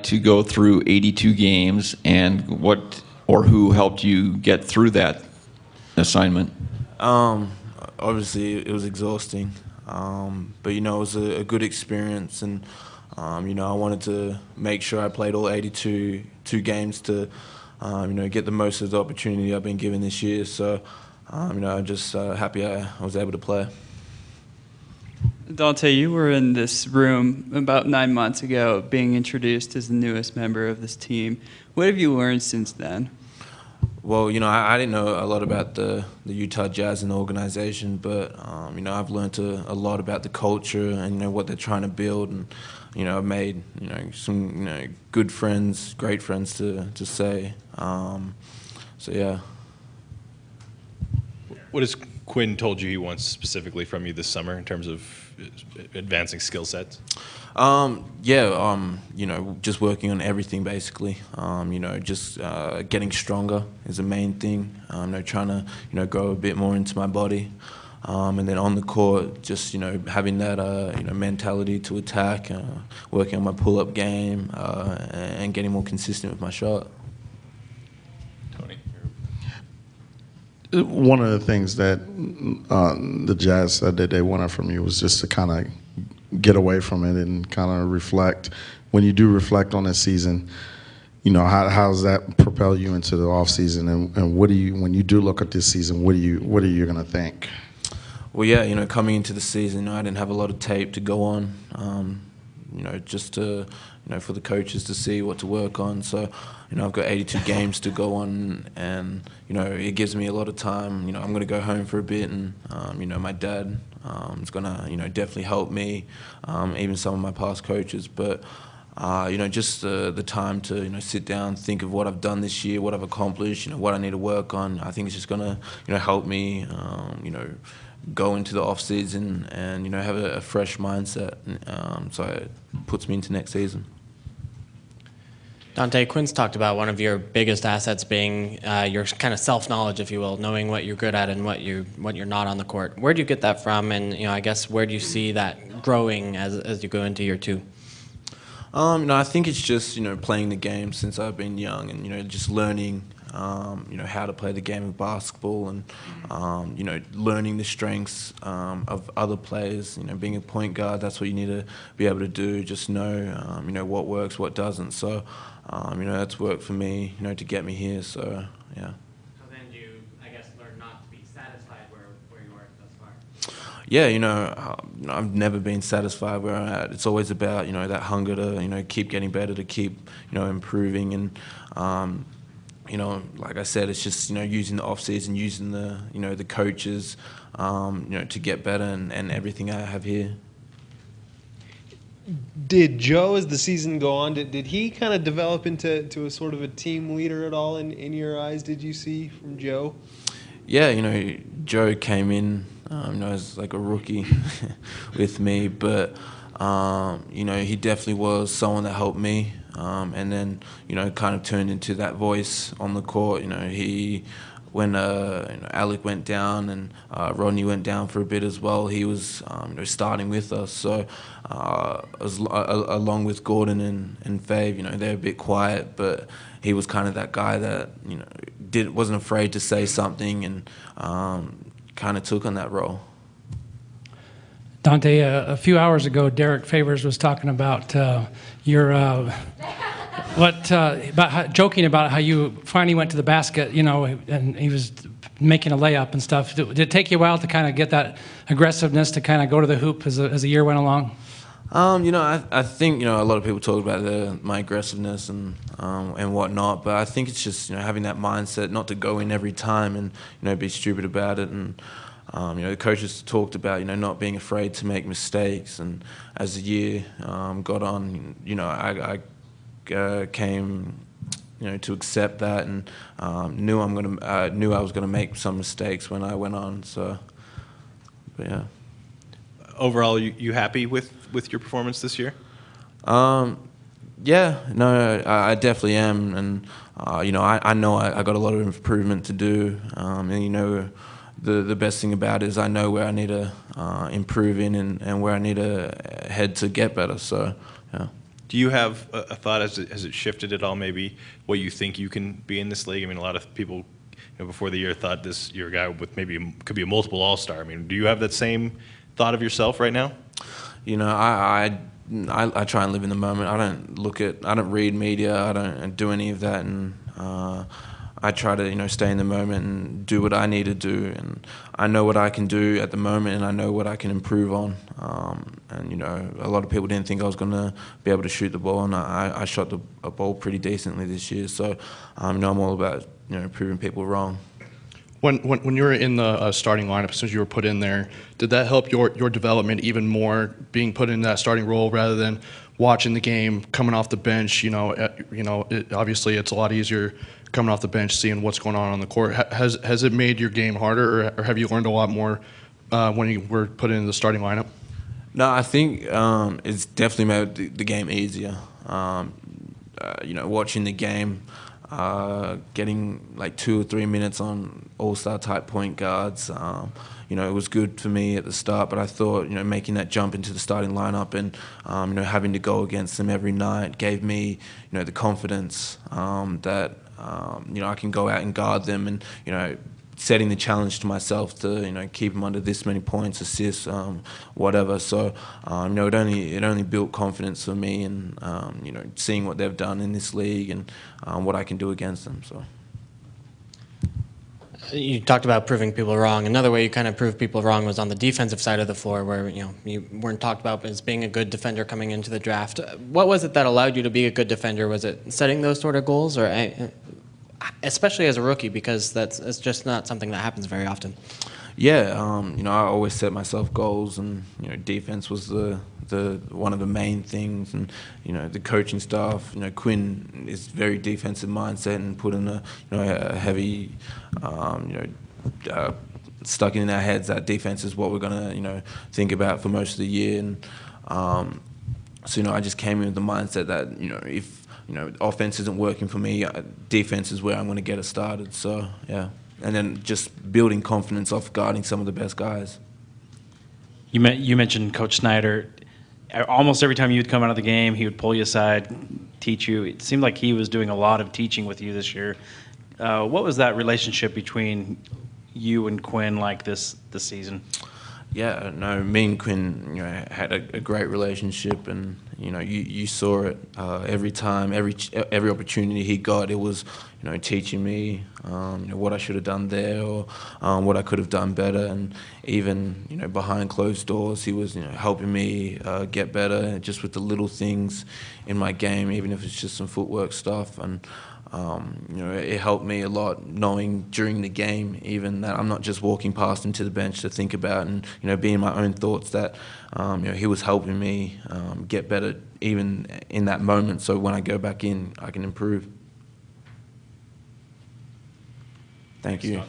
to go through 82 games, and what or who helped you get through that assignment? Obviously, it was exhausting, but it was a good experience, and I wanted to make sure I played all 82 games to get the most of the opportunity I've been given this year. So, I'm just happy I was able to play. Dante, you were in this room about 9 months ago, being introduced as the newest member of this team. What have you learned since then? Well, I didn't know a lot about the Utah Jazz and the organization, but I've learned a lot about the culture and what they're trying to build, and I've made some good friends, great friends to say. So yeah. What has Quinn told you he wants specifically from you this summer in terms of advancing skill sets? Just working on everything basically. Just getting stronger is the main thing. Trying to grow a bit more into my body, and then on the court, just having that mentality to attack, working on my pull-up game, and getting more consistent with my shot. Tony. One of the things that the Jazz said that they wanted from you was just to kind of get away from it and kind of reflect. When you do reflect on this season, how does that propel you into the off season, and what do you, when you do look at this season, what are you going to think? Well, yeah, coming into the season, I didn't have a lot of tape to go on, just to, for the coaches to see what to work on. So, I've got 82 games to go on, and, it gives me a lot of time. I'm going to go home for a bit, and, my dad is going to, definitely help me, even some of my past coaches. But, just the time to, sit down, think of what I've done this year, what I've accomplished, what I need to work on. I think it's just going to, help me, go into the off season and have a fresh mindset, so it puts me into next season. Dante, Quinn's talked about one of your biggest assets being your kind of self-knowledge, if you will, knowing what you're good at and what you're not on the court. Where do you get that from, and I guess where do you see that growing as you go into year two? I think it's just playing the game since I've been young, and just learning how to play the game of basketball, and learning the strengths of other players. Being a point guard, that's what you need to be able to do. Just know what works, what doesn't. So that's worked for me to get me here. So yeah. So then do you, I guess, learn not to be satisfied where you are thus far? Yeah, I've never been satisfied where I'm at. It's always about that hunger to keep getting better, to keep improving, and like I said, it's just using the off season, using the the coaches, to get better, and everything I have here. Did Joe, as the season go on, did he kind of develop into a sort of a team leader at all in your eyes? Did you see from Joe? Yeah, Joe came in, as like a rookie with me, but he definitely was someone that helped me. And then, kind of turned into that voice on the court. When Alec went down and Rodney went down for a bit as well, he was starting with us. So along with Gordon and Fave, they're a bit quiet, but he was kind of that guy that wasn't afraid to say something, and kind of took on that role. Dante, a few hours ago, Derek Favors was talking about joking about how you finally went to the basket, and he was making a layup and stuff. Did it take you a while to kind of get that aggressiveness to kind of go to the hoop as the year went along? I think a lot of people talk about my aggressiveness and whatnot, but I think it's just having that mindset not to go in every time and be stupid about it, and the coaches talked about not being afraid to make mistakes, and as the year got on, I came to accept that, and knew I was gonna make some mistakes when I went on. So, but yeah. Overall, you happy with your performance this year? Yeah, no, I definitely am, and I know I got a lot of improvement to do, and the best thing about it is I know where I need to improve in, and where I need to head to get better. So, yeah. Do you have a thought, has it shifted at all, maybe what you think you can be in this league? I mean, a lot of people, before the year thought you're a guy with maybe could be a multiple All-Star. I mean, do you have that same thought of yourself right now? I try and live in the moment. I don't read media. I don't do any of that, and I try to stay in the moment and do what I need to do. And I know what I can do at the moment, and I know what I can improve on. And a lot of people didn't think I was going to be able to shoot the ball, and I shot the ball pretty decently this year. So I'm all about proving people wrong. When you were in the starting lineup, since you were put in there, did that help your development even more, being put in that starting role rather than watching the game, coming off the bench? Obviously it's a lot easier coming off the bench, seeing what's going on the court. Has it made your game harder, or have you learned a lot more when you were put in the starting lineup? No, I think it's definitely made the game easier. Watching the game, getting like 2 or 3 minutes on all-star type point guards, it was good for me at the start, but I thought, making that jump into the starting lineup and, having to go against them every night gave me, the confidence that, I can go out and guard them, and, setting the challenge to myself to, keep them under this many points, assists, whatever. So, it only built confidence for me, and, seeing what they've done in this league and what I can do against them. So. You talked about proving people wrong. Another way you kind of proved people wrong was on the defensive side of the floor, where you weren't talked about as being a good defender coming into the draft. What was it that allowed you to be a good defender? Was it setting those sort of goals, or especially as a rookie, because it's just not something that happens very often? Yeah, I always set myself goals, and defense was the one of the main things, and the coaching staff. Quinn is very defensive mindset and put in a heavy, stuck in our heads that defense is what we're gonna think about for most of the year, and so I just came in with the mindset that if offense isn't working for me, defense is where I'm going to get it started. So yeah. And then just building confidence off guarding some of the best guys. You mentioned Coach Snyder. Almost every time you'd come out of the game, he would pull you aside, teach you. It seemed like he was doing a lot of teaching with you this year. What was that relationship between you and Quinn like this season? Yeah, no, me and Quinn had a great relationship, and you saw it every time, every opportunity he got. It was teaching me what I should have done there, or what I could have done better, and even behind closed doors he was helping me get better, just with the little things in my game, even if it's just some footwork stuff. And it helped me a lot, knowing during the game even that I'm not just walking past him to the bench to think about and be in my own thoughts, that he was helping me get better even in that moment, so when I go back in I can improve. Thank you.